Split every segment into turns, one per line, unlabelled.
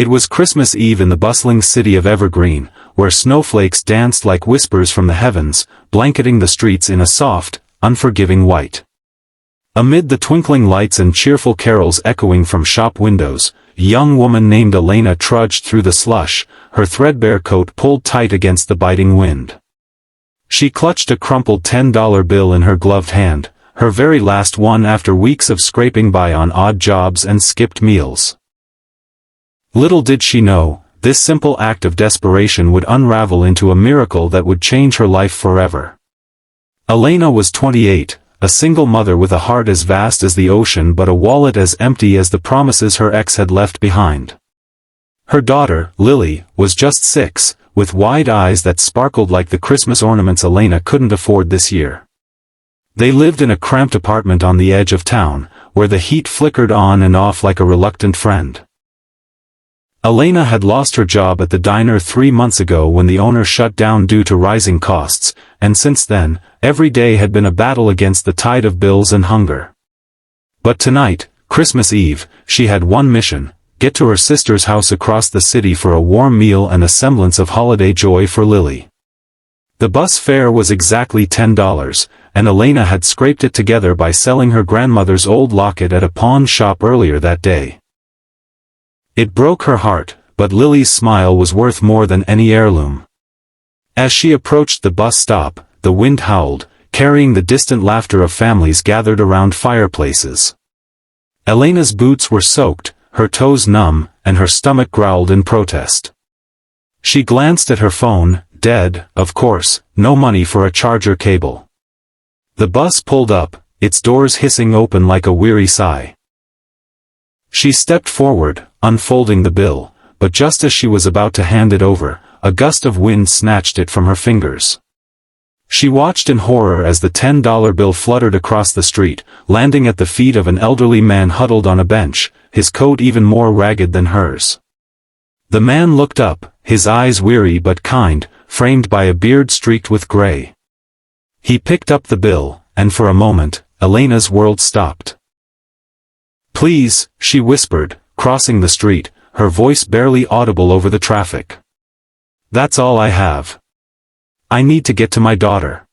It was Christmas Eve in the bustling city of Evergreen, where snowflakes danced like whispers from the heavens, blanketing the streets in a soft, unforgiving white. Amid the twinkling lights and cheerful carols echoing from shop windows, a young woman named Elena trudged through the slush, her threadbare coat pulled tight against the biting wind. She clutched a crumpled $10 bill in her gloved hand, her very last one after weeks of scraping by on odd jobs and skipped meals. Little did she know, this simple act of desperation would unravel into a miracle that would change her life forever. Elena was 28, a single mother with a heart as vast as the ocean but a wallet as empty as the promises her ex had left behind. Her daughter, Lily, was just 6, with wide eyes that sparkled like the Christmas ornaments Elena couldn't afford this year. They lived in a cramped apartment on the edge of town, where the heat flickered on and off like a reluctant friend. Elena had lost her job at the diner 3 months ago when the owner shut down due to rising costs, and since then, every day had been a battle against the tide of bills and hunger. But tonight, Christmas Eve, she had one mission: get to her sister's house across the city for a warm meal and a semblance of holiday joy for Lily. The bus fare was exactly $10, and Elena had scraped it together by selling her grandmother's old locket at a pawn shop earlier that day. It broke her heart, but Lily's smile was worth more than any heirloom. As she approached the bus stop, the wind howled, carrying the distant laughter of families gathered around fireplaces. Elena's boots were soaked, her toes numb, and her stomach growled in protest. She glanced at her phone, dead, of course, no money for a charger cable. The bus pulled up, its doors hissing open like a weary sigh. She stepped forward, unfolding the bill, but just as she was about to hand it over, a gust of wind snatched it from her fingers. She watched in horror as the $10 bill fluttered across the street, landing at the feet of an elderly man huddled on a bench, his coat even more ragged than hers. The man looked up, his eyes weary but kind, framed by a beard streaked with gray. He picked up the bill, and for a moment, Elena's world stopped. "Please," she whispered, crossing the street, her voice barely audible over the traffic. "That's all I have. I need to get to my daughter."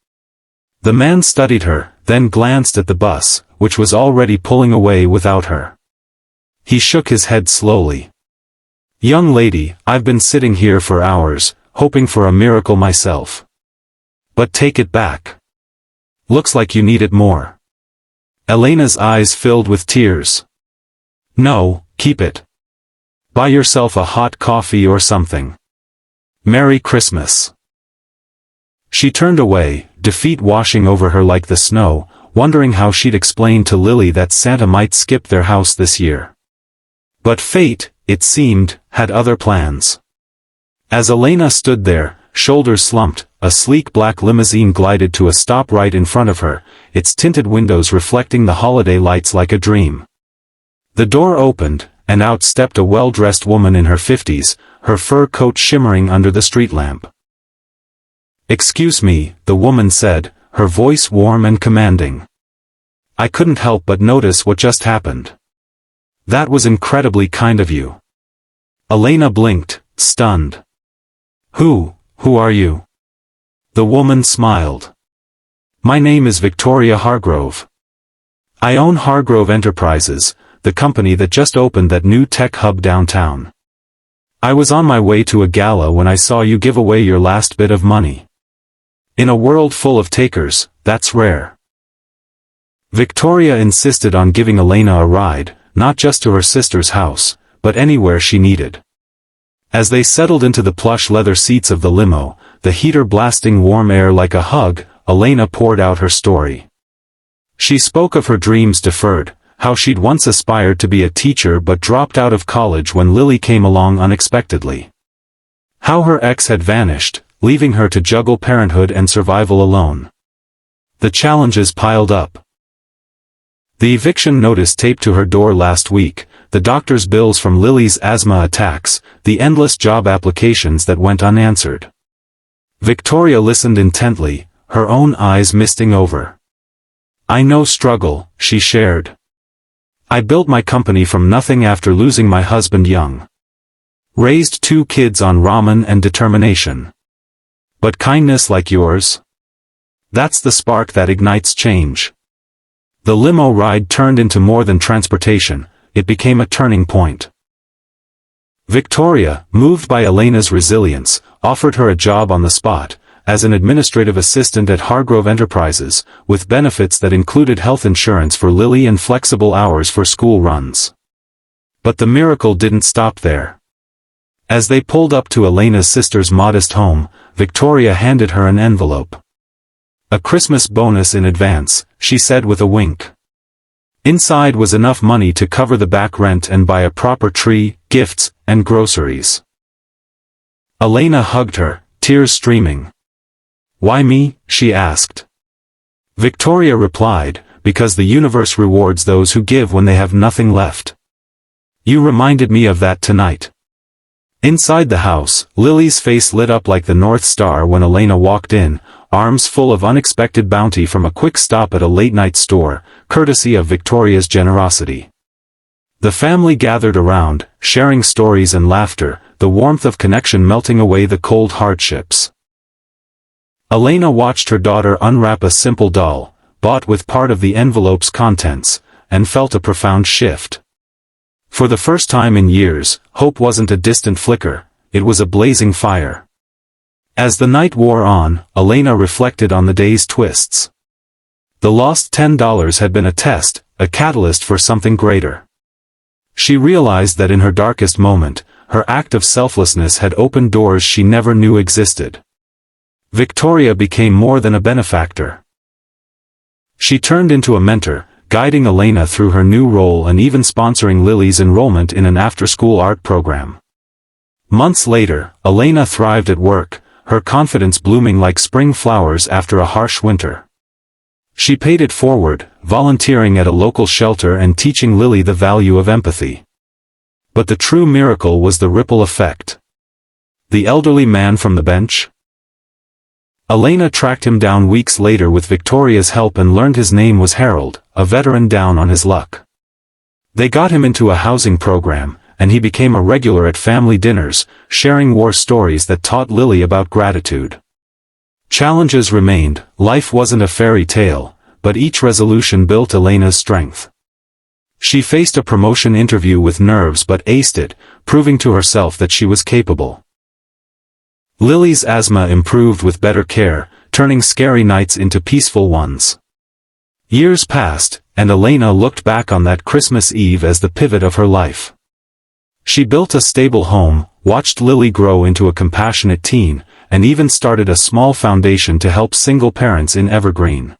The man studied her, then glanced at the bus, which was already pulling away without her. He shook his head slowly. "Young lady, I've been sitting here for hours, hoping for a miracle myself. But take it back. Looks like you need it more." Elena's eyes filled with tears. "No, keep it. Buy yourself a hot coffee or something. Merry Christmas." She turned away, defeat washing over her like the snow, wondering how she'd explain to Lily that Santa might skip their house this year. But fate, it seemed, had other plans. As Elena stood there, shoulders slumped, a sleek black limousine glided to a stop right in front of her, its tinted windows reflecting the holiday lights like a dream. The door opened, and out stepped a well-dressed woman in her 50s, her fur coat shimmering under the street lamp. "Excuse me," the woman said, her voice warm and commanding. "I couldn't help but notice what just happened." "That was incredibly kind of you." Elena blinked, stunned. Who are you?" The woman smiled. "My name is Victoria Hargrove. I own Hargrove Enterprises, the company that just opened that new tech hub downtown. I was on my way to a gala when I saw you give away your last bit of money. In a world full of takers, that's rare." Victoria insisted on giving Elena a ride, not just to her sister's house, but anywhere she needed. As they settled into the plush leather seats of the limo, the heater blasting warm air like a hug, Elena poured out her story. She spoke of her dreams deferred, how she'd once aspired to be a teacher but dropped out of college when Lily came along unexpectedly. How her ex had vanished, leaving her to juggle parenthood and survival alone. The challenges piled up. The eviction notice taped to her door last week, the doctor's bills from Lily's asthma attacks, the endless job applications that went unanswered. Victoria listened intently, her own eyes misting over. "I know struggle," she shared. "I built my company from nothing after losing my husband young. Raised 2 kids on ramen and determination. But kindness like yours? That's the spark that ignites change. The limo ride turned into more than transportation, it became a turning point. Victoria, moved by Elena's resilience, offered her a job on the spot, as an administrative assistant at Hargrove Enterprises, with benefits that included health insurance for Lily and flexible hours for school runs. But the miracle didn't stop there. As they pulled up to Elena's sister's modest home, Victoria handed her an envelope. A Christmas bonus in advance, she said with a wink. Inside was enough money to cover the back rent and buy a proper tree, gifts, and groceries. Elena hugged her, tears streaming. "Why me?" she asked. Victoria replied, "Because the universe rewards those who give when they have nothing left. You reminded me of that tonight." Inside the house, Lily's face lit up like the North Star when Elena walked in, arms full of unexpected bounty from a quick stop at a late-night store, courtesy of Victoria's generosity. The family gathered around, sharing stories and laughter, the warmth of connection melting away the cold hardships. Elena watched her daughter unwrap a simple doll, bought with part of the envelope's contents, and felt a profound shift. For the first time in years, hope wasn't a distant flicker, it was a blazing fire. As the night wore on, Elena reflected on the day's twists. The lost $10 had been a test, a catalyst for something greater. She realized that in her darkest moment, her act of selflessness had opened doors she never knew existed. Victoria became more than a benefactor. She turned into a mentor, guiding Elena through her new role and even sponsoring Lily's enrollment in an after-school art program. Months later, Elena thrived at work, her confidence blooming like spring flowers after a harsh winter. She paid it forward, volunteering at a local shelter and teaching Lily the value of empathy. But the true miracle was the ripple effect. The elderly man from the bench? Elena tracked him down weeks later with Victoria's help and learned his name was Harold, a veteran down on his luck. They got him into a housing program, and he became a regular at family dinners, sharing war stories that taught Lily about gratitude. Challenges remained, life wasn't a fairy tale, but each resolution built Elena's strength. She faced a promotion interview with nerves but aced it, proving to herself that she was capable. Lily's asthma improved with better care, turning scary nights into peaceful ones. Years passed, and Elena looked back on that Christmas Eve as the pivot of her life. She built a stable home, watched Lily grow into a compassionate teen, and even started a small foundation to help single parents in Evergreen.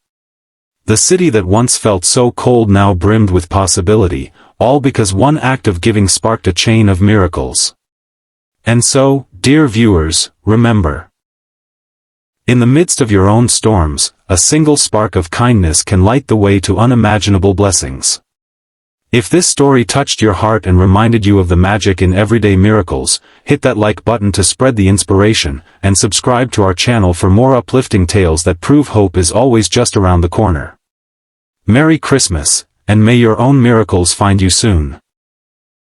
The city that once felt so cold now brimmed with possibility, all because one act of giving sparked a chain of miracles. And so, dear viewers, remember. In the midst of your own storms, a single spark of kindness can light the way to unimaginable blessings. If this story touched your heart and reminded you of the magic in everyday miracles, hit that like button to spread the inspiration, and subscribe to our channel for more uplifting tales that prove hope is always just around the corner. Merry Christmas, and may your own miracles find you soon.